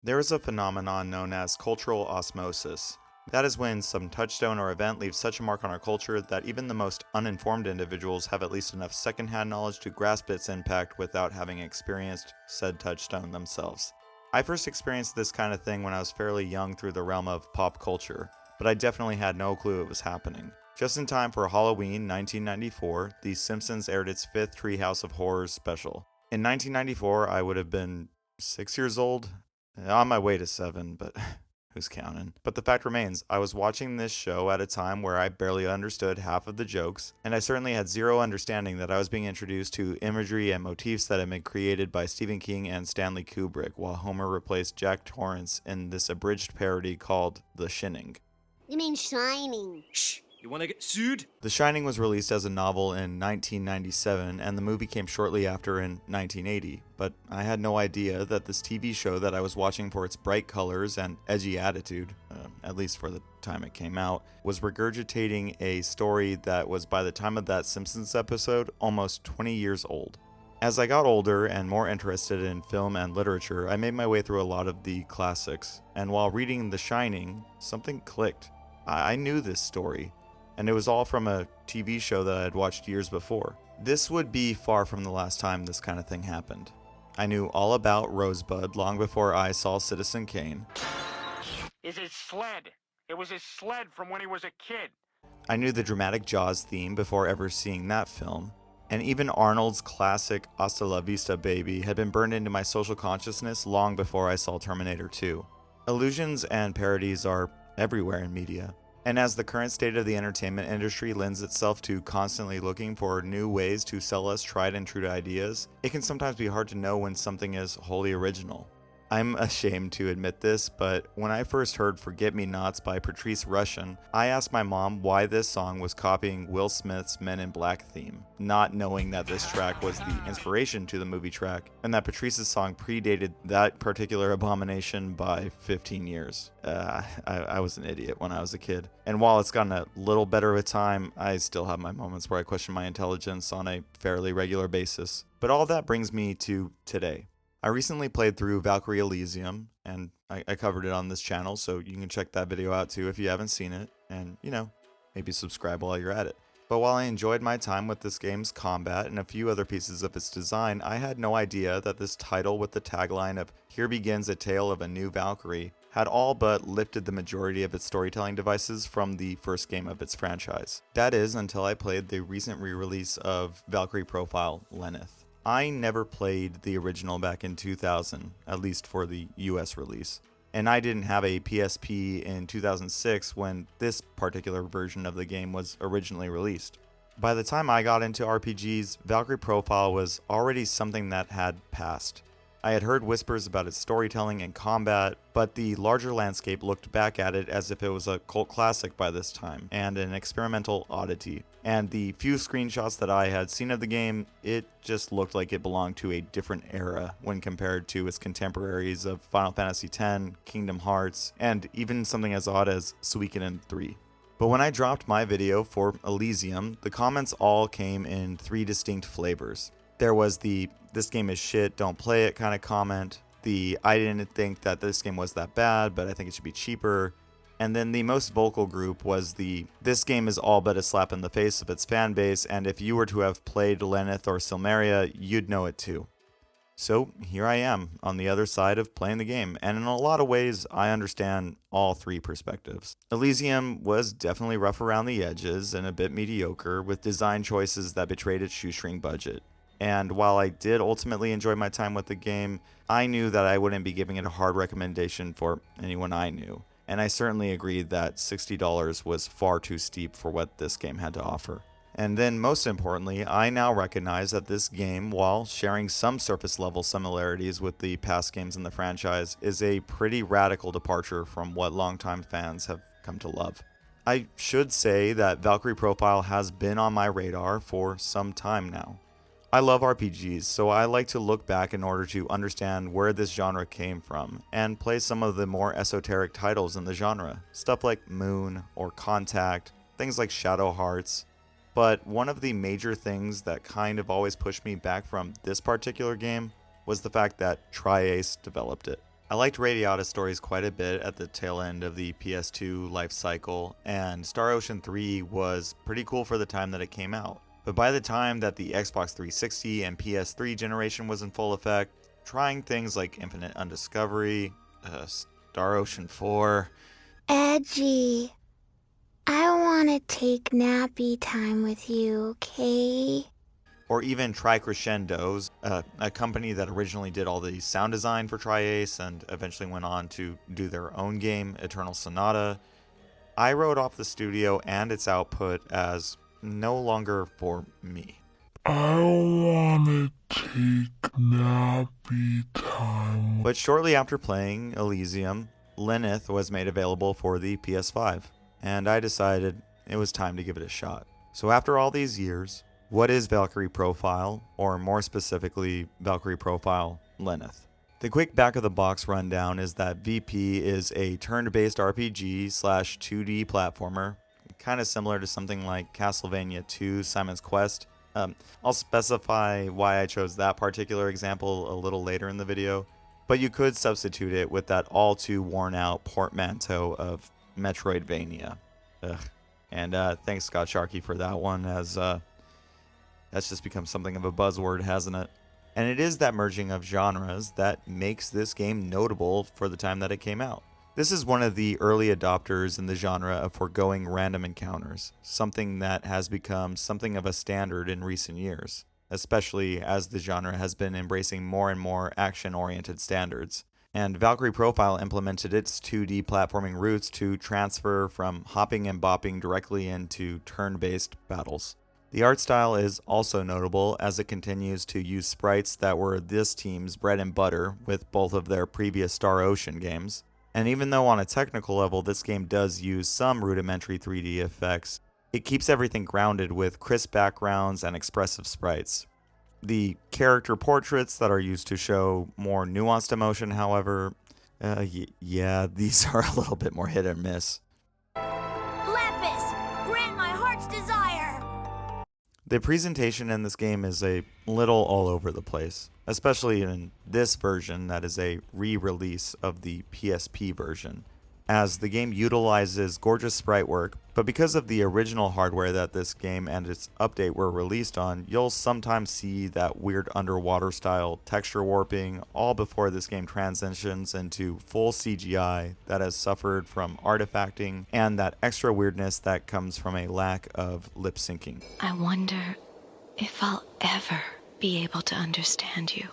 There is a phenomenon known as cultural osmosis. That is when some touchstone or event leaves such a mark on our culture that even the most uninformed individuals have at least enough secondhand knowledge to grasp its impact without having experienced said touchstone themselves. I first experienced this kind of thing when I was fairly young through the realm of pop culture, but I definitely had no clue it was happening. Just in time for Halloween 1994, The Simpsons aired its 5th Treehouse of Horrors special. In 1994, I would have been 6 years old, on my way to 7, but who's counting? But the fact remains, I was watching this show at a time where I barely understood half of the jokes, and I certainly had zero understanding that I was being introduced to imagery and motifs that had been created by Stephen King and Stanley Kubrick, while Homer replaced Jack Torrance in this abridged parody called The Shining. You mean Shining? Shh! You wanna get sued? The Shining was released as a novel in 1997, and the movie came shortly after in 1980, but I had no idea that this TV show that I was watching for its bright colors and edgy attitude, at least for the time it came out, was regurgitating a story that was, by the time of that Simpsons episode, almost 20 years old. As I got older and more interested in film and literature, I made my way through a lot of the classics, and while reading The Shining, something clicked. I knew this story, and it was all from a TV show that I had watched years before. This would be far from the last time this kind of thing happened. I knew all about Rosebud long before I saw Citizen Kane. Is his sled. It was his sled from when he was a kid. I knew the dramatic Jaws theme before ever seeing that film. And even Arnold's classic Hasta la Vista Baby had been burned into my social consciousness long before I saw Terminator 2. Illusions and parodies are everywhere in media. And as the current state of the entertainment industry lends itself to constantly looking for new ways to sell us tried and true ideas, it can sometimes be hard to know when something is wholly original. I'm ashamed to admit this, but when I first heard Forget Me Nots by Patrice Rushen, I asked my mom why this song was copying Will Smith's Men in Black theme, not knowing that this track was the inspiration to the movie track, and that Patrice's song predated that particular abomination by 15 years. I was an idiot when I was a kid, and while it's gotten a little better with time, I still have my moments where I question my intelligence on a fairly regular basis. But all that brings me to today. I recently played through Valkyrie Elysium, and I covered it on this channel, so you can check that video out too if you haven't seen it, and, maybe subscribe while you're at it. But while I enjoyed my time with this game's combat and a few other pieces of its design, I had no idea that this title with the tagline of "Here begins a tale of a new Valkyrie" had all but lifted the majority of its storytelling devices from the first game of its franchise. That is, until I played the recent re-release of Valkyrie Profile Lenneth. I never played the original back in 2000, at least for the US release. And I didn't have a PSP in 2006 when this particular version of the game was originally released. By the time I got into RPGs, Valkyrie Profile was already something that had passed. I had heard whispers about its storytelling and combat, but the larger landscape looked back at it as if it was a cult classic by this time, and an experimental oddity. And the few screenshots that I had seen of the game, it just looked like it belonged to a different era when compared to its contemporaries of Final Fantasy X, Kingdom Hearts, and even something as odd as Suikoden 3. But when I dropped my video for Elysium, the comments all came in 3 distinct flavors. There was the "this game is shit, don't play it" kind of comment, the "I didn't think that this game was that bad, but I think it should be cheaper," and then the most vocal group was the "this game is all but a slap in the face of its fan base, and if you were to have played Lenneth or Silmeria, you'd know it too." So here I am, on the other side of playing the game, and in a lot of ways, I understand all 3 perspectives. Elysium was definitely rough around the edges and a bit mediocre, with design choices that betrayed its shoestring budget. And while I did ultimately enjoy my time with the game, I knew that I wouldn't be giving it a hard recommendation for anyone I knew. And I certainly agreed that $60 was far too steep for what this game had to offer. And then most importantly, I now recognize that this game, while sharing some surface level similarities with the past games in the franchise, is a pretty radical departure from what longtime fans have come to love. I should say that Valkyrie Profile has been on my radar for some time now. I love RPGs, so I like to look back in order to understand where this genre came from, and play some of the more esoteric titles in the genre, stuff like Moon or Contact, things like Shadow Hearts. But one of the major things that kind of always pushed me back from this particular game was the fact that Tri-Ace developed it. I liked Radiata stories quite a bit at the tail end of the PS2 life cycle, and Star Ocean 3 was pretty cool for the time that it came out. But by the time that the Xbox 360 and PS3 generation was in full effect, trying things like Infinite Undiscovery, Star Ocean 4... Edgy. I want to take nappy time with you, okay? Or even Tri-Crescendos, a company that originally did all the sound design for Tri-Ace and eventually went on to do their own game, Eternal Sonata. I wrote off the studio and its output as no longer for me. I wanna take nappy time. But shortly after playing Elysium, Lenneth was made available for the PS5, and I decided it was time to give it a shot. So after all these years, what is Valkyrie Profile, or more specifically, Valkyrie Profile Lenneth? The quick back-of-the-box rundown is that VP is a turn-based RPG/2D platformer, kind of similar to something like Castlevania 2 Simon's Quest. I'll specify why I chose that particular example a little later in the video, but you could substitute it with that all-too worn-out portmanteau of Metroidvania. Ugh. And thanks Scott Sharkey for that one, as that's just become something of a buzzword, hasn't it? And it is that merging of genres that makes this game notable for the time that it came out. This is one of the early adopters in the genre of foregoing random encounters, something that has become something of a standard in recent years, especially as the genre has been embracing more and more action-oriented standards. And Valkyrie Profile implemented its 2D platforming roots to transfer from hopping and bopping directly into turn-based battles. The art style is also notable as it continues to use sprites that were this team's bread and butter with both of their previous Star Ocean games. And even though on a technical level this game does use some rudimentary 3D effects, it keeps everything grounded with crisp backgrounds and expressive sprites. The character portraits that are used to show more nuanced emotion, however, yeah, these are a little bit more hit or miss. Lapis, grant my heart's desire! The presentation in this game is a little all over the place, especially in this version that is a re-release of the PSP version, as the game utilizes gorgeous sprite work, but because of the original hardware that this game and its update were released on, you'll sometimes see that weird underwater style texture warping all before this game transitions into full CGI that has suffered from artifacting and that extra weirdness that comes from a lack of lip syncing. I wonder if I'll ever be able to understand you.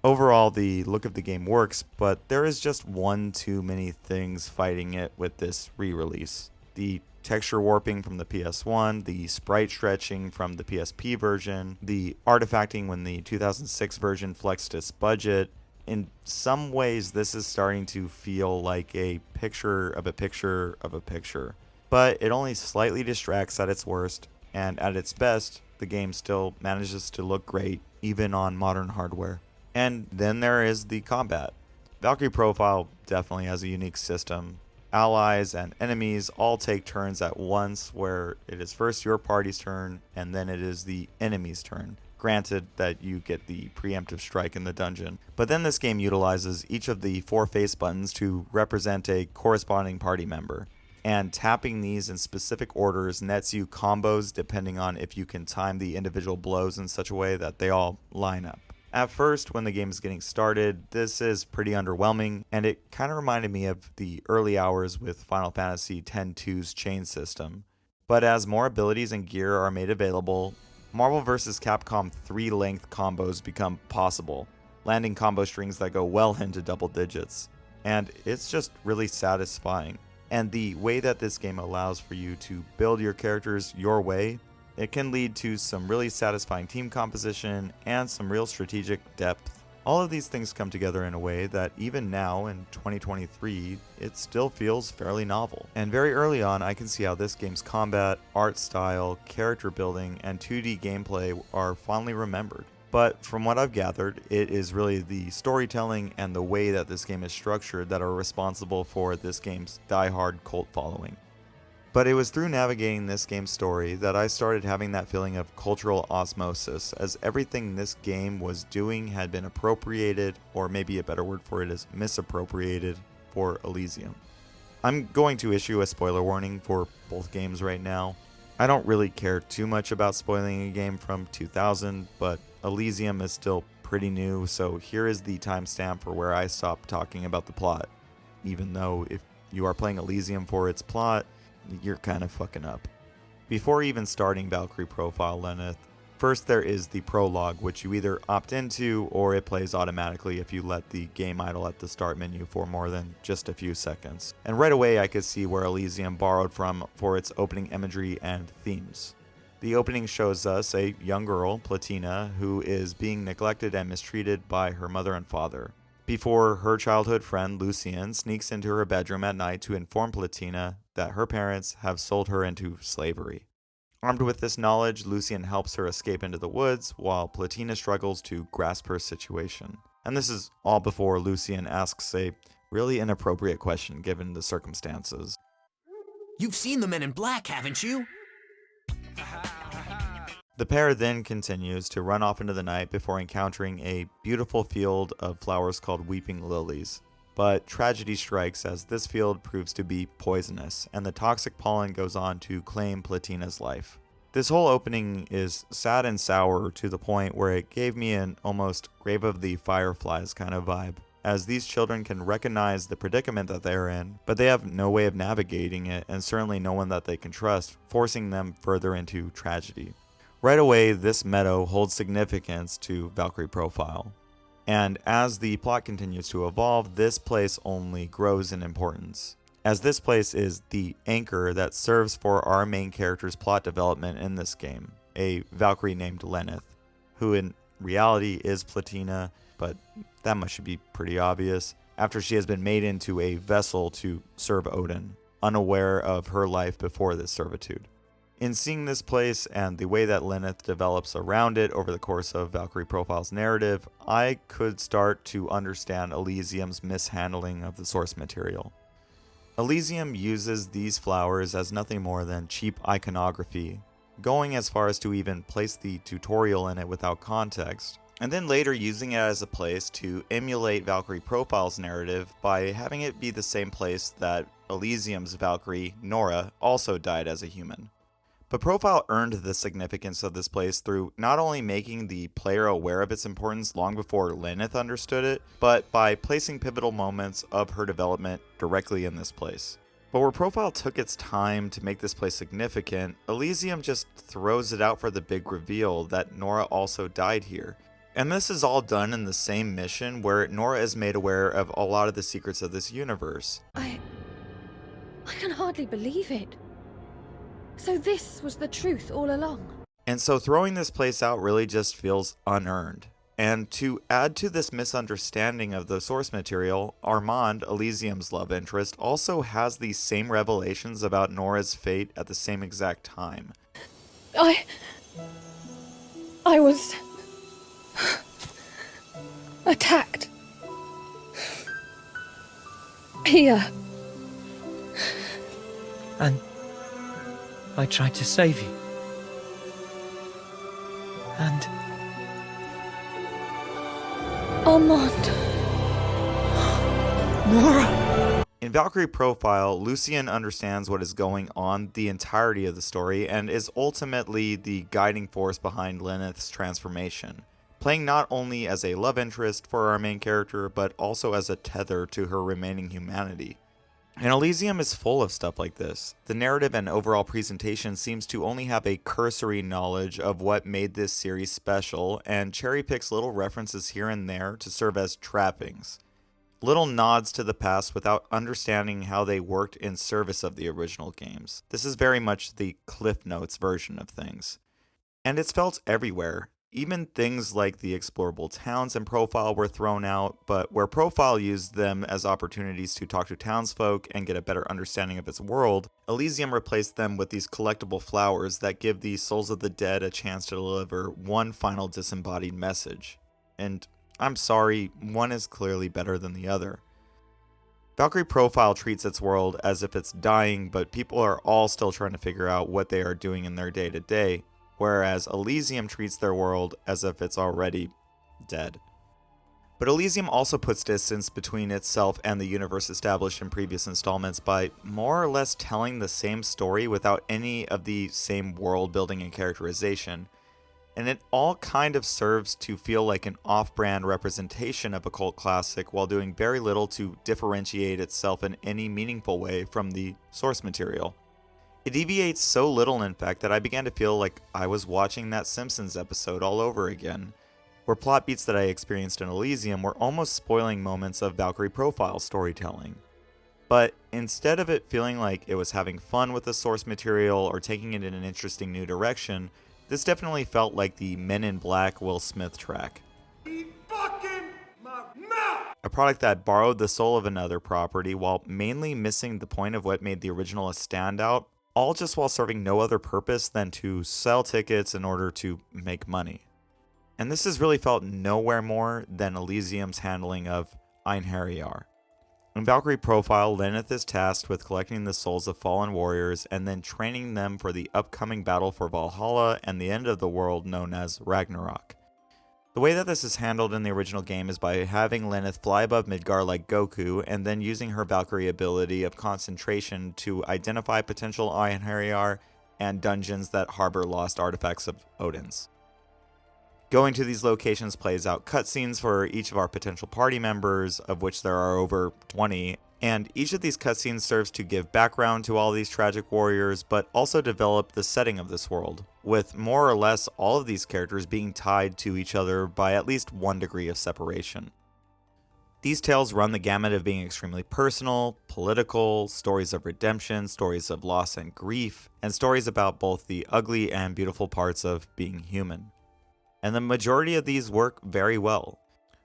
Overall, the look of the game works, but there is just one too many things fighting it with this re-release. The texture warping from the PS1, the sprite stretching from the PSP version, the artifacting when the 2006 version flexed its budget. In some ways, this is starting to feel like a picture of a picture of a picture, but it only slightly distracts at its worst, and at its best, the game still manages to look great, even on modern hardware. And then there is the combat. Valkyrie Profile definitely has a unique system. Allies and enemies all take turns at once, where it is first your party's turn and then it is the enemy's turn. Granted that you get the preemptive strike in the dungeon. But then this game utilizes each of the 4 face buttons to represent a corresponding party member. And tapping these in specific orders nets you combos depending on if you can time the individual blows in such a way that they all line up. At first, when the game is getting started, this is pretty underwhelming, and it kind of reminded me of the early hours with Final Fantasy X-2's chain system. But as more abilities and gear are made available, Marvel vs. Capcom 3-length combos become possible, landing combo strings that go well into double digits. And it's just really satisfying. And the way that this game allows for you to build your characters your way, it can lead to some really satisfying team composition and some real strategic depth. All of these things come together in a way that even now in 2023, it still feels fairly novel. And very early on, I can see how this game's combat, art style, character building, and 2D gameplay are fondly remembered. But from what I've gathered, it is really the storytelling and the way that this game is structured that are responsible for this game's die-hard cult following. But it was through navigating this game's story that I started having that feeling of cultural osmosis, as everything this game was doing had been appropriated, or maybe a better word for it is misappropriated, for Elysium. I'm going to issue a spoiler warning for both games right now. I don't really care too much about spoiling a game from 2000, but Elysium is still pretty new, so here is the timestamp for where I stopped talking about the plot. Even though if you are playing Elysium for its plot, you're kind of fucking up. Before even starting Valkyrie Profile Lenneth, first there is the prologue, which you either opt into or it plays automatically if you let the game idle at the start menu for more than just a few seconds. And right away I could see where Elysium borrowed from for its opening imagery and themes. The opening shows us a young girl, Platina, who is being neglected and mistreated by her mother and father, before her childhood friend Lucian sneaks into her bedroom at night to inform Platina that her parents have sold her into slavery. Armed with this knowledge, Lucian helps her escape into the woods, while Platina struggles to grasp her situation. And this is all before Lucian asks a really inappropriate question given the circumstances. You've seen the Men in Black, haven't you? The pair then continues to run off into the night before encountering a beautiful field of flowers called Weeping Lilies. But tragedy strikes as this field proves to be poisonous, and the toxic pollen goes on to claim Platina's life. This whole opening is sad and sour to the point where it gave me an almost Grave of the Fireflies kind of vibe, as these children can recognize the predicament that they're in, but they have no way of navigating it, and certainly no one that they can trust, forcing them further into tragedy. Right away, this meadow holds significance to Valkyrie Profile. And as the plot continues to evolve, this place only grows in importance, as this place is the anchor that serves for our main character's plot development in this game, a Valkyrie named Lenneth, who in reality is Platina, but that much should be pretty obvious, after she has been made into a vessel to serve Odin, unaware of her life before this servitude. In seeing this place and the way that Lenneth develops around it over the course of Valkyrie Profile's narrative, I could start to understand Elysium's mishandling of the source material. Elysium uses these flowers as nothing more than cheap iconography, going as far as to even place the tutorial in it without context, and then later using it as a place to emulate Valkyrie Profile's narrative by having it be the same place that Elysium's Valkyrie, Nora, also died as a human. But Profile earned the significance of this place through not only making the player aware of its importance long before Lenneth understood it, but by placing pivotal moments of her development directly in this place. But where Profile took its time to make this place significant, Elysium just throws it out for the big reveal that Nora also died here. And this is all done in the same mission where Nora is made aware of a lot of the secrets of this universe. I can hardly believe it. So this was the truth all along. And so throwing this place out really just feels unearned. And to add to this misunderstanding of the source material, Armand, Elysium's love interest, also has these same revelations about Nora's fate at the same exact time. I was attacked. Here. And I tried to save you. And Armand. Nora! In Valkyrie Profile, Lucian understands what is going on the entirety of the story and is ultimately the guiding force behind Lenneth's transformation, playing not only as a love interest for our main character, but also as a tether to her remaining humanity. And Elysium is full of stuff like this. The narrative and overall presentation seems to only have a cursory knowledge of what made this series special, and cherry picks little references here and there to serve as trappings. Little nods to the past without understanding how they worked in service of the original games. This is very much the Cliff Notes version of things. And it's felt everywhere. Even things like the explorable towns in Profile were thrown out, but where Profile used them as opportunities to talk to townsfolk and get a better understanding of its world, Elysium replaced them with these collectible flowers that give the souls of the dead a chance to deliver one final disembodied message. And I'm sorry, one is clearly better than the other. Valkyrie Profile treats its world as if it's dying, but people are all still trying to figure out what they are doing in their day-to-day, whereas Elysium treats their world as if it's already dead. But Elysium also puts distance between itself and the universe established in previous installments by more or less telling the same story without any of the same world building and characterization. And it all kind of serves to feel like an off-brand representation of a cult classic while doing very little to differentiate itself in any meaningful way from the source material. It deviates so little, in fact, that I began to feel like I was watching that Simpsons episode all over again, where plot beats that I experienced in Elysium were almost spoiling moments of Valkyrie Profile storytelling. But instead of it feeling like it was having fun with the source material or taking it in an interesting new direction, this definitely felt like the Men in Black Will Smith track. A product that borrowed the soul of another property while mainly missing the point of what made the original a standout, all just while serving no other purpose than to sell tickets in order to make money. And this has really felt nowhere more than Elysium's handling of Einherjar. In Valkyrie Profile, Lenneth is tasked with collecting the souls of fallen warriors and then training them for the upcoming battle for Valhalla and the end of the world known as Ragnarok. The way that this is handled in the original game is by having Lenneth fly above Midgar like Goku and then using her Valkyrie ability of concentration to identify potential Einherjar and dungeons that harbor lost artifacts of Odin's. Going to these locations plays out cutscenes for each of our potential party members, of which there are over 20, and each of these cutscenes serves to give background to all these tragic warriors, but also develop the setting of this world, with more or less all of these characters being tied to each other by at least one degree of separation. These tales run the gamut of being extremely personal, political, stories of redemption, stories of loss and grief, and stories about both the ugly and beautiful parts of being human. And the majority of these work very well,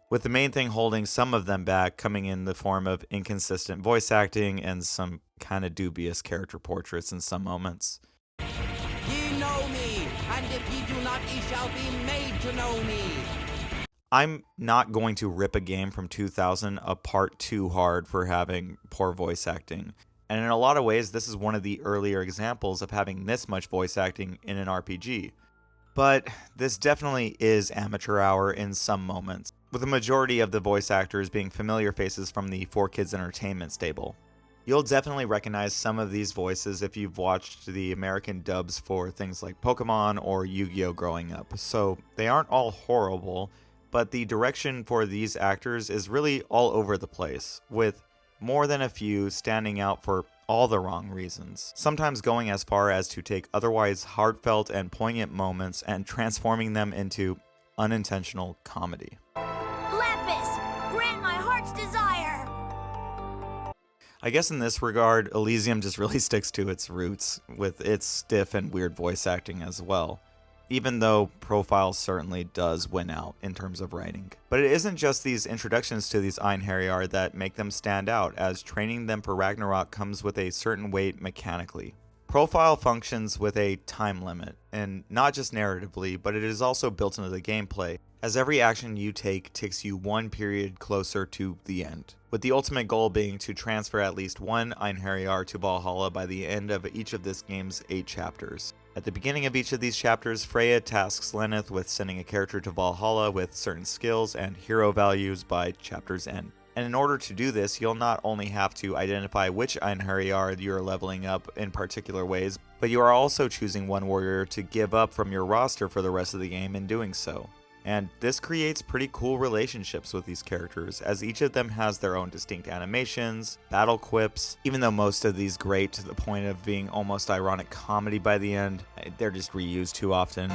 with the main thing holding some of them back coming in the form of inconsistent voice acting and some kind of dubious character portraits in some moments. Ye know me, and if ye do not, ye shall be made to know me. I'm not going to rip a game from 2000 apart too hard for having poor voice acting. And in a lot of ways, this is one of the earlier examples of having this much voice acting in an RPG. But this definitely is amateur hour in some moments, with the majority of the voice actors being familiar faces from the 4Kids Entertainment stable. You'll definitely recognize some of these voices if you've watched the American dubs for things like Pokemon or Yu-Gi-Oh! Growing up, so they aren't all horrible, but the direction for these actors is really all over the place, with more than a few standing out for all the wrong reasons, sometimes going as far as to take otherwise heartfelt and poignant moments and transforming them into unintentional comedy. Lapis, grant my heart's desire. I guess in this regard, Elysium just really sticks to its roots, with its stiff and weird voice acting as well, even though Profile certainly does win out in terms of writing. But it isn't just these introductions to these Einherjar that make them stand out, as training them for Ragnarok comes with a certain weight mechanically. Profile functions with a time limit, and not just narratively, but it is also built into the gameplay, as every action you take takes you one period closer to the end, with the ultimate goal being to transfer at least one Einherjar to Valhalla by the end of each of this game's 8 chapters. At the beginning of each of these chapters, Freya tasks Lenneth with sending a character to Valhalla with certain skills and hero values by chapter's end. And in order to do this, you'll not only have to identify which Einherjar you're leveling up in particular ways, but you are also choosing one warrior to give up from your roster for the rest of the game in doing so. And this creates pretty cool relationships with these characters, as each of them has their own distinct animations, battle quips, even though most of these grate to the point of being almost ironic comedy by the end, they're just reused too often.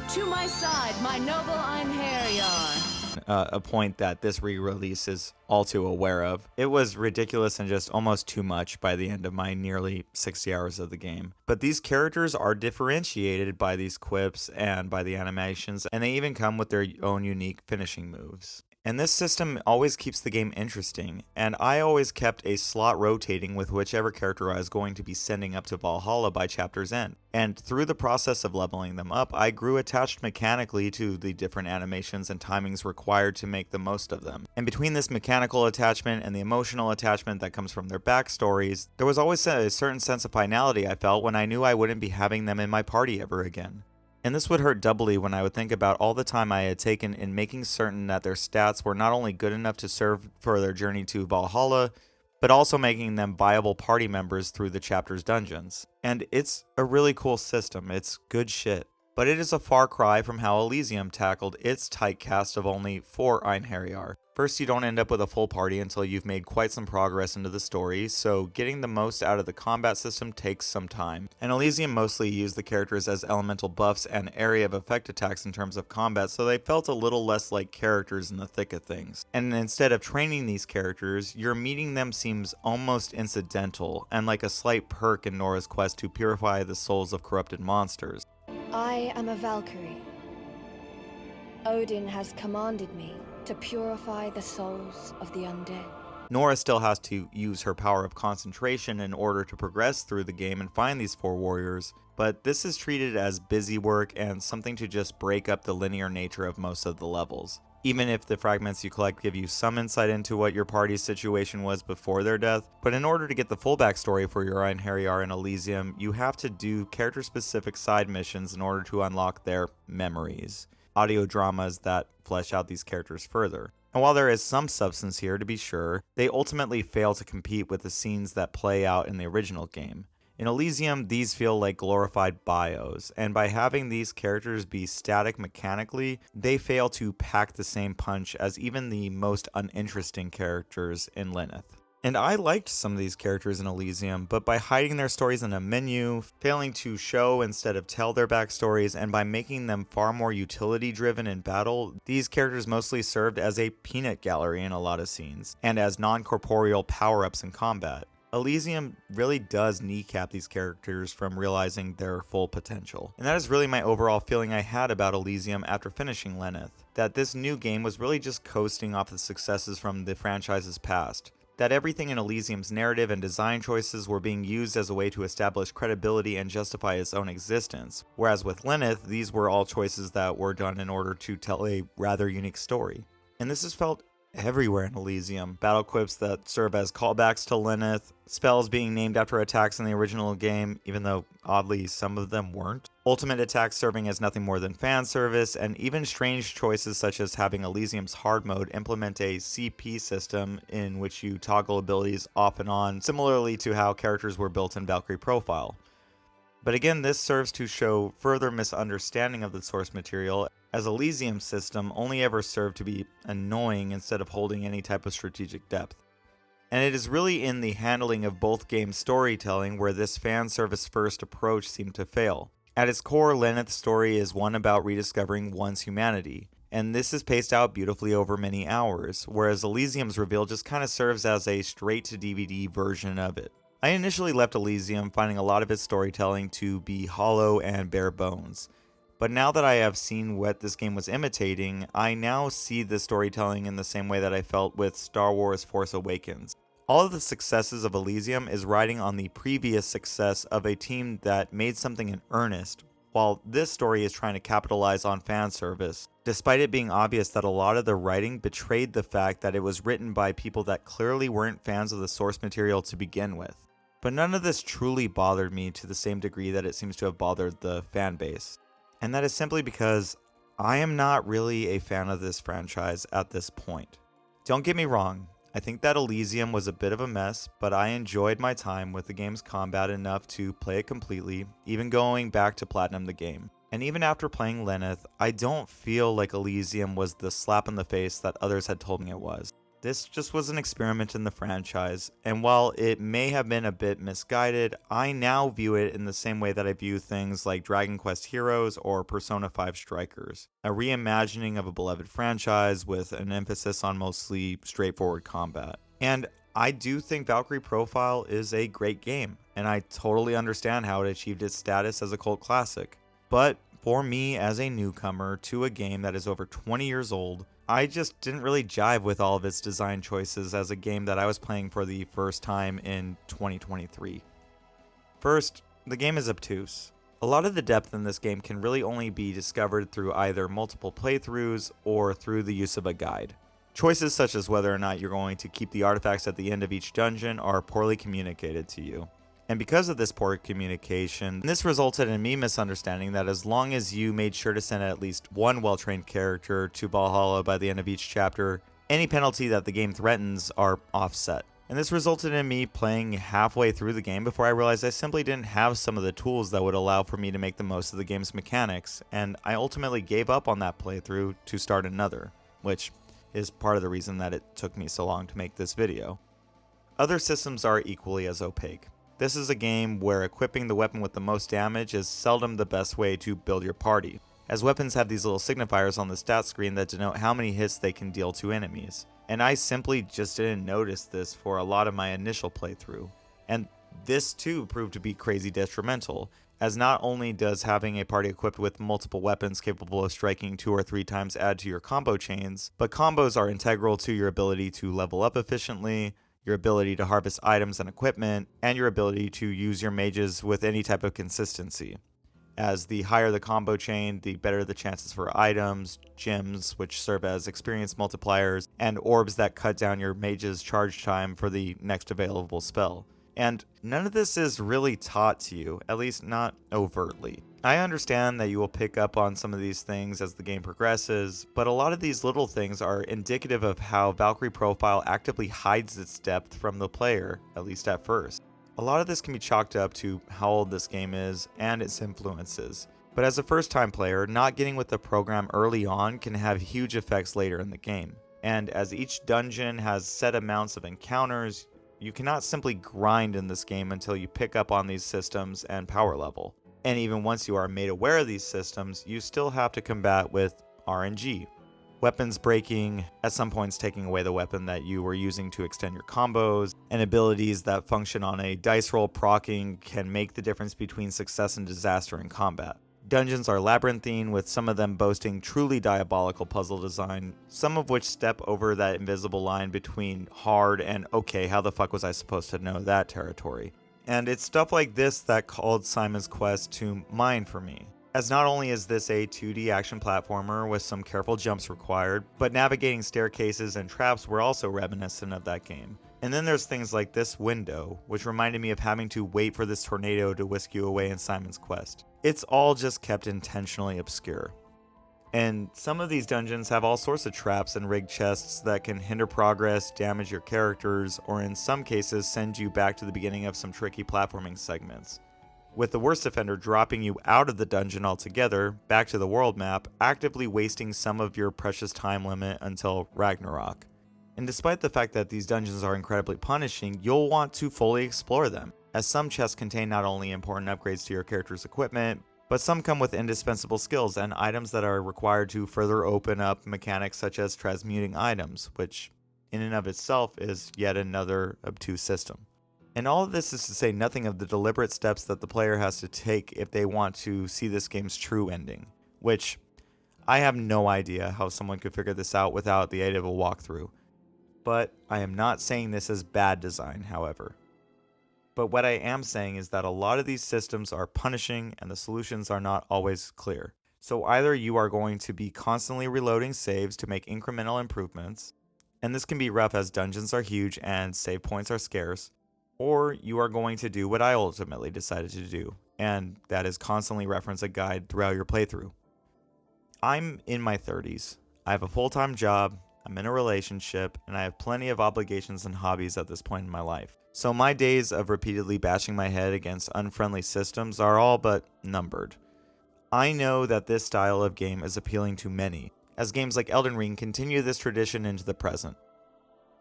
To my side, my noble Einherjar. A point that this re-release is all too aware of. It was ridiculous and just almost too much by the end of my nearly 60 hours of the game. But these characters are differentiated by these quips and by the animations, and they even come with their own unique finishing moves. And this system always keeps the game interesting, and I always kept a slot rotating with whichever character I was going to be sending up to Valhalla by chapter's end. And through the process of leveling them up, I grew attached mechanically to the different animations and timings required to make the most of them. And between this mechanical attachment and the emotional attachment that comes from their backstories, there was always a certain sense of finality I felt when I knew I wouldn't be having them in my party ever again. And this would hurt doubly when I would think about all the time I had taken in making certain that their stats were not only good enough to serve for their journey to Valhalla, but also making them viable party members through the chapter's dungeons. And it's a really cool system, it's good shit. But it is a far cry from how Elysium tackled its tight cast of only 4 Einherjar. First, you don't end up with a full party until you've made quite some progress into the story, so getting the most out of the combat system takes some time. And Elysium mostly used the characters as elemental buffs and area of effect attacks in terms of combat, so they felt a little less like characters in the thick of things. And instead of training these characters, your meeting them seems almost incidental, and like a slight perk in Nora's quest to purify the souls of corrupted monsters. I am a Valkyrie. Odin has commanded me to purify the souls of the undead. Nora still has to use her power of concentration in order to progress through the game and find these 4 warriors, but this is treated as busy work and something to just break up the linear nature of most of the levels. Even if the fragments you collect give you some insight into what your party's situation was before their death, but in order to get the full backstory for your Einherjar in Elysium, you have to do character-specific side missions in order to unlock their memories, audio dramas that flesh out these characters further. And while there is some substance here to be sure, they ultimately fail to compete with the scenes that play out in the original game. In Elysium, these feel like glorified bios, and by having these characters be static mechanically, they fail to pack the same punch as even the most uninteresting characters in Lenneth. And I liked some of these characters in Elysium, but by hiding their stories in a menu, failing to show instead of tell their backstories, and by making them far more utility driven in battle, these characters mostly served as a peanut gallery in a lot of scenes, and as non-corporeal power-ups in combat. Elysium really does kneecap these characters from realizing their full potential. And that is really my overall feeling I had about Elysium after finishing Lenneth, that this new game was really just coasting off the successes from the franchise's past. That everything in Elysium's narrative and design choices were being used as a way to establish credibility and justify its own existence, whereas with Lenneth, these were all choices that were done in order to tell a rather unique story. And this is felt everywhere in Elysium. Battle quips that serve as callbacks to Lenneth, spells being named after attacks in the original game, even though oddly some of them weren't. Ultimate attacks serving as nothing more than fan service, and even strange choices such as having Elysium's hard mode implement a CP system in which you toggle abilities off and on, similarly to how characters were built in Valkyrie Profile. But again, this serves to show further misunderstanding of the source material, as Elysium's system only ever served to be annoying instead of holding any type of strategic depth. And it is really in the handling of both games' storytelling where this fan service first approach seemed to fail. At its core, Lenneth's story is one about rediscovering one's humanity, and this is paced out beautifully over many hours, whereas Elysium's reveal just kind of serves as a straight-to-DVD version of it. I initially left Elysium finding a lot of its storytelling to be hollow and bare bones, but now that I have seen what this game was imitating, I now see the storytelling in the same way that I felt with Star Wars Force Awakens. All of the successes of Elysium is riding on the previous success of a team that made something in earnest, while this story is trying to capitalize on fan service, despite it being obvious that a lot of the writing betrayed the fact that it was written by people that clearly weren't fans of the source material to begin with. But none of this truly bothered me to the same degree that it seems to have bothered the fan base. And that is simply because I am not really a fan of this franchise at this point. Don't get me wrong, I think that Elysium was a bit of a mess, but I enjoyed my time with the game's combat enough to play it completely, even going back to platinum the game. And even after playing Lenneth, I don't feel like Elysium was the slap in the face that others had told me it was. This just was an experiment in the franchise, and while it may have been a bit misguided, I now view it in the same way that I view things like Dragon Quest Heroes or Persona 5 Strikers, a reimagining of a beloved franchise with an emphasis on mostly straightforward combat. And I do think Valkyrie Profile is a great game, and I totally understand how it achieved its status as a cult classic. But for me as a newcomer to a game that is over 20 years old, I just didn't really jive with all of its design choices as a game that I was playing for the first time in 2023. First, the game is obtuse. A lot of the depth in this game can really only be discovered through either multiple playthroughs or through the use of a guide. Choices such as whether or not you're going to keep the artifacts at the end of each dungeon are poorly communicated to you. And because of this poor communication, this resulted in me misunderstanding that as long as you made sure to send at least one well-trained character to Valhalla by the end of each chapter, any penalty that the game threatens are offset. And this resulted in me playing halfway through the game before I realized I simply didn't have some of the tools that would allow for me to make the most of the game's mechanics, and I ultimately gave up on that playthrough to start another, which is part of the reason that it took me so long to make this video. Other systems are equally as opaque. This is a game where equipping the weapon with the most damage is seldom the best way to build your party, as weapons have these little signifiers on the stat screen that denote how many hits they can deal to enemies. And I simply just didn't notice this for a lot of my initial playthrough. And this too proved to be crazy detrimental, as not only does having a party equipped with multiple weapons capable of striking 2 or 3 times add to your combo chains, but combos are integral to your ability to level up efficiently, your ability to harvest items and equipment, and your ability to use your mages with any type of consistency. As the higher the combo chain, the better the chances for items, gems, which serve as experience multipliers, and orbs that cut down your mage's charge time for the next available spell. And none of this is really taught to you, at least not overtly. I understand that you will pick up on some of these things as the game progresses, but a lot of these little things are indicative of how Valkyrie Profile actively hides its depth from the player, at least at first. A lot of this can be chalked up to how old this game is and its influences, but as a first-time player, not getting with the program early on can have huge effects later in the game. And as each dungeon has set amounts of encounters, you cannot simply grind in this game until you pick up on these systems and power level. And even once you are made aware of these systems, you still have to combat with RNG. Weapons breaking, at some points taking away the weapon that you were using to extend your combos, and abilities that function on a dice roll proccing can make the difference between success and disaster in combat. Dungeons are labyrinthine, with some of them boasting truly diabolical puzzle design, some of which step over that invisible line between hard and okay, how the fuck was I supposed to know that territory. And it's stuff like this that called Simon's Quest to mind for me, as not only is this a 2D action platformer with some careful jumps required, but navigating staircases and traps were also reminiscent of that game. And then there's things like this window, which reminded me of having to wait for this tornado to whisk you away in Simon's Quest. It's all just kept intentionally obscure. And some of these dungeons have all sorts of traps and rigged chests that can hinder progress, damage your characters, or in some cases send you back to the beginning of some tricky platforming segments, with the worst offender dropping you out of the dungeon altogether, back to the world map, actively wasting some of your precious time limit until Ragnarok. And despite the fact that these dungeons are incredibly punishing, you'll want to fully explore them, as some chests contain not only important upgrades to your character's equipment, but some come with indispensable skills and items that are required to further open up mechanics such as transmuting items, which in and of itself is yet another obtuse system. And all of this is to say nothing of the deliberate steps that the player has to take if they want to see this game's true ending, which I have no idea how someone could figure this out without the aid of a walkthrough. But I am not saying this is bad design, however. But what I am saying is that a lot of these systems are punishing and the solutions are not always clear. So either you are going to be constantly reloading saves to make incremental improvements, and this can be rough as dungeons are huge and save points are scarce, or you are going to do what I ultimately decided to do, and that is constantly reference a guide throughout your playthrough. I'm in my 30s. I have a full-time job, I'm in a relationship, and I have plenty of obligations and hobbies at this point in my life. So my days of repeatedly bashing my head against unfriendly systems are all but numbered. I know that this style of game is appealing to many, as games like Elden Ring continue this tradition into the present.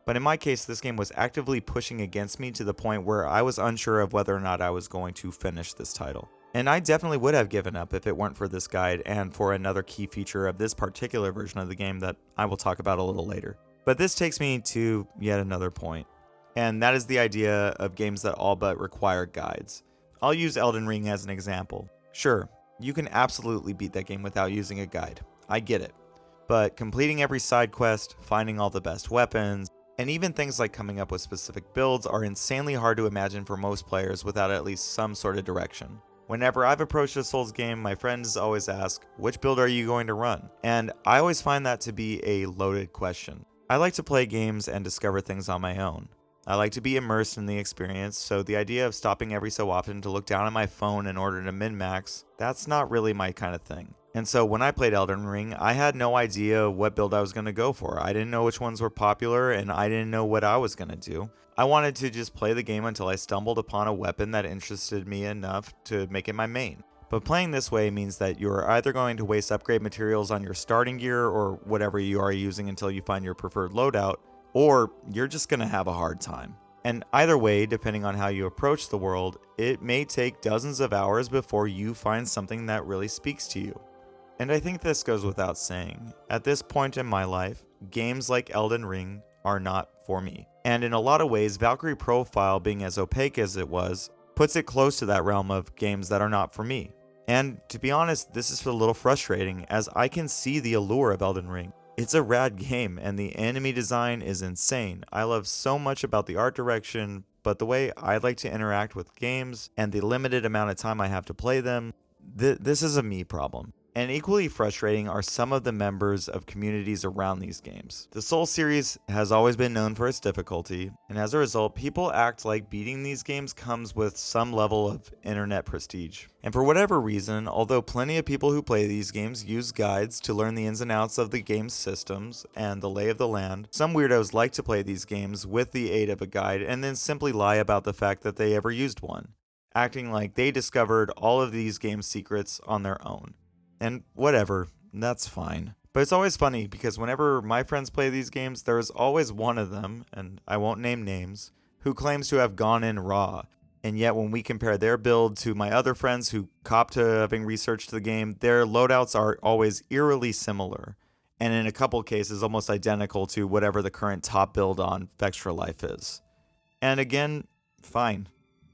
But in my case, this game was actively pushing against me to the point where I was unsure of whether or not I was going to finish this title. And I definitely would have given up if it weren't for this guide and for another key feature of this particular version of the game that I will talk about a little later. But this takes me to yet another point, and that is the idea of games that all but require guides. I'll use Elden Ring as an example. Sure, you can absolutely beat that game without using a guide. I get it. but completing every side quest, finding all the best weapons, and even things like coming up with specific builds are insanely hard to imagine for most players without at least some sort of direction. Whenever I've approached a Souls game, my friends always ask, which build are you going to run? And I always find that to be a loaded question. I like to play games and discover things on my own. I like to be immersed in the experience, so the idea of stopping every so often to look down at my phone in order to min-max, that's not really my kind of thing. And so when I played Elden Ring, I had no idea what build I was going to go for. I didn't know which ones were popular, and I didn't know what I was going to do. I wanted to just play the game until I stumbled upon a weapon that interested me enough to make it my main. But playing this way means that you are either going to waste upgrade materials on your starting gear or whatever you are using until you find your preferred loadout, or you're just going to have a hard time. And either way, depending on how you approach the world, it may take dozens of hours before you find something that really speaks to you. And I think this goes without saying. At this point in my life, games like Elden Ring are not for me. And in a lot of ways, Valkyrie Profile, being as opaque as it was, puts it close to that realm of games that are not for me. And to be honest, this is a little frustrating, as I can see the allure of Elden Ring. It's a rad game, and the enemy design is insane. I love so much about the art direction, but the way I like to interact with games, and the limited amount of time I have to play them, this is a me problem. And equally frustrating are some of the members of communities around these games. The Souls series has always been known for its difficulty, and as a result, people act like beating these games comes with some level of internet prestige. And for whatever reason, although plenty of people who play these games use guides to learn the ins and outs of the game's systems and the lay of the land, some weirdos like to play these games with the aid of a guide and then simply lie about the fact that they ever used one, acting like they discovered all of these game secrets on their own. And whatever, that's fine. But it's always funny because whenever my friends play these games, there is always one of them, and I won't name names, who claims to have gone in raw. And yet when we compare their build to my other friends who cop to having researched the game, their loadouts are always eerily similar. And in a couple cases, almost identical to whatever the current top build on Vextra Life is. And again, fine.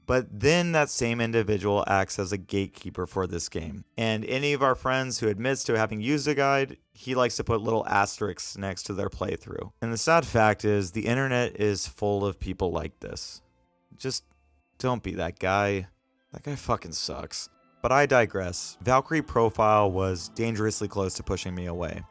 But then that same individual acts as a gatekeeper for this game. And any of our friends who admits to having used a guide, he likes to put little asterisks next to their playthrough. And the sad fact is, the internet is full of people like this. Just don't be that guy. That guy fucking sucks. But I digress. Valkyrie Profile was dangerously close to pushing me away.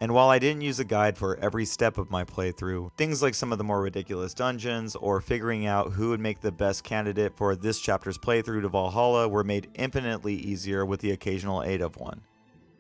And while I didn't use a guide for every step of my playthrough, things like some of the more ridiculous dungeons or figuring out who would make the best candidate for this chapter's playthrough to Valhalla were made infinitely easier with the occasional aid of one.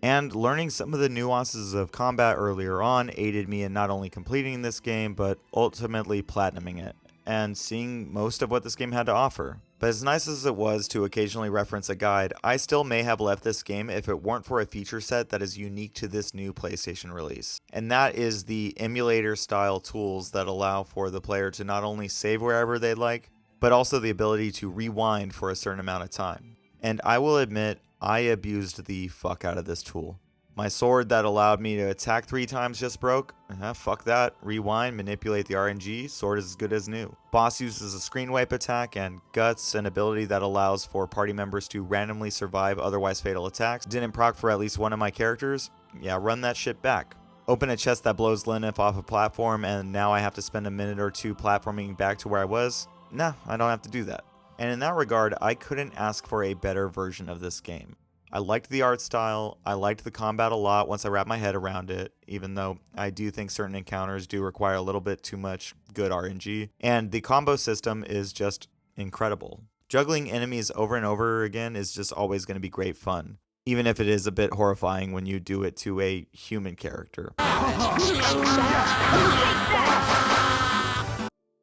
And learning some of the nuances of combat earlier on aided me in not only completing this game, but ultimately platinuming it, and seeing most of what this game had to offer. But as nice as it was to occasionally reference a guide, I still may have left this game if it weren't for a feature set that is unique to this new PlayStation release. And that is the emulator style tools that allow for the player to not only save wherever they'd like, but also the ability to rewind for a certain amount of time. And I will admit, I abused the fuck out of this tool. My sword that allowed me to attack 3 times just broke. Fuck that. Rewind, manipulate the RNG, sword is as good as new. Boss uses a screen wipe attack, and Guts, an ability that allows for party members to randomly survive otherwise fatal attacks, didn't proc for at least one of my characters. Yeah, run that shit back. Open a chest that blows Lenneth off a platform, and now I have to spend a minute or two platforming back to where I was? Nah, I don't have to do that. And in that regard, I couldn't ask for a better version of this game. I liked the art style, I liked the combat a lot once I wrapped my head around it, even though I do think certain encounters do require a little bit too much good RNG, and the combo system is just incredible. Juggling enemies over and over again is just always going to be great fun, even if it is a bit horrifying when you do it to a human character.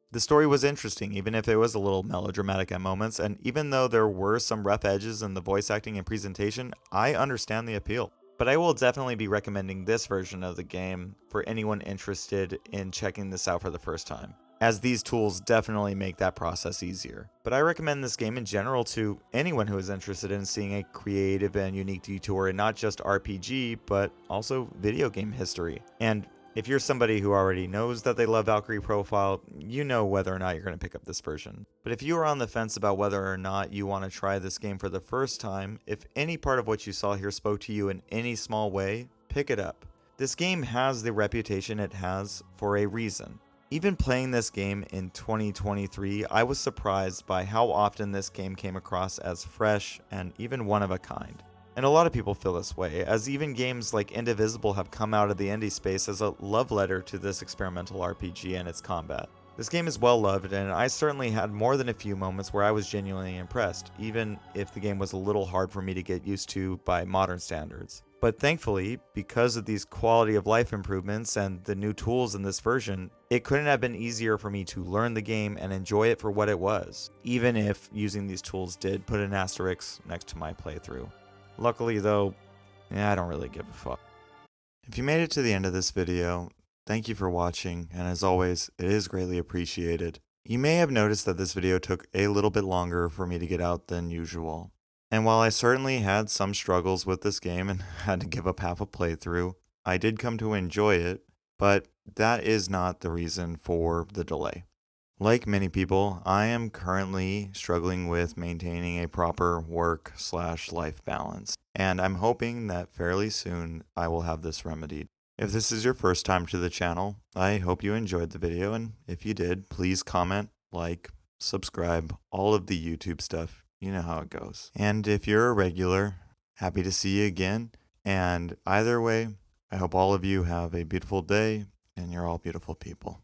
The story was interesting, even if it was a little melodramatic at moments, and even though there were some rough edges in the voice acting and presentation, I understand the appeal. But I will definitely be recommending this version of the game for anyone interested in checking this out for the first time, as these tools definitely make that process easier. But I recommend this game in general to anyone who is interested in seeing a creative and unique detour in not just RPG, but also video game history. And if you're somebody who already knows that they love Valkyrie Profile, you know whether or not you're going to pick up this version. But if you are on the fence about whether or not you want to try this game for the first time, if any part of what you saw here spoke to you in any small way, pick it up. This game has the reputation it has for a reason. Even playing this game in 2023, I was surprised by how often this game came across as fresh and even one of a kind. And a lot of people feel this way, as even games like Indivisible have come out of the indie space as a love letter to this experimental RPG and its combat. This game is well loved, and I certainly had more than a few moments where I was genuinely impressed, even if the game was a little hard for me to get used to by modern standards. But thankfully, because of these quality of life improvements and the new tools in this version, it couldn't have been easier for me to learn the game and enjoy it for what it was, even if using these tools did put an asterisk next to my playthrough. Luckily though, I don't really give a fuck. If you made it to the end of this video, thank you for watching, and as always, it is greatly appreciated. You may have noticed that this video took a little bit longer for me to get out than usual. And while I certainly had some struggles with this game and had to give up half a playthrough, I did come to enjoy it, but that is not the reason for the delay. Like many people, I am currently struggling with maintaining a proper work/life balance, and I'm hoping that fairly soon I will have this remedied. If this is your first time to the channel, I hope you enjoyed the video, and if you did, please comment, like, subscribe, all of the YouTube stuff. You know how it goes. And if you're a regular, happy to see you again. And either way, I hope all of you have a beautiful day, and you're all beautiful people.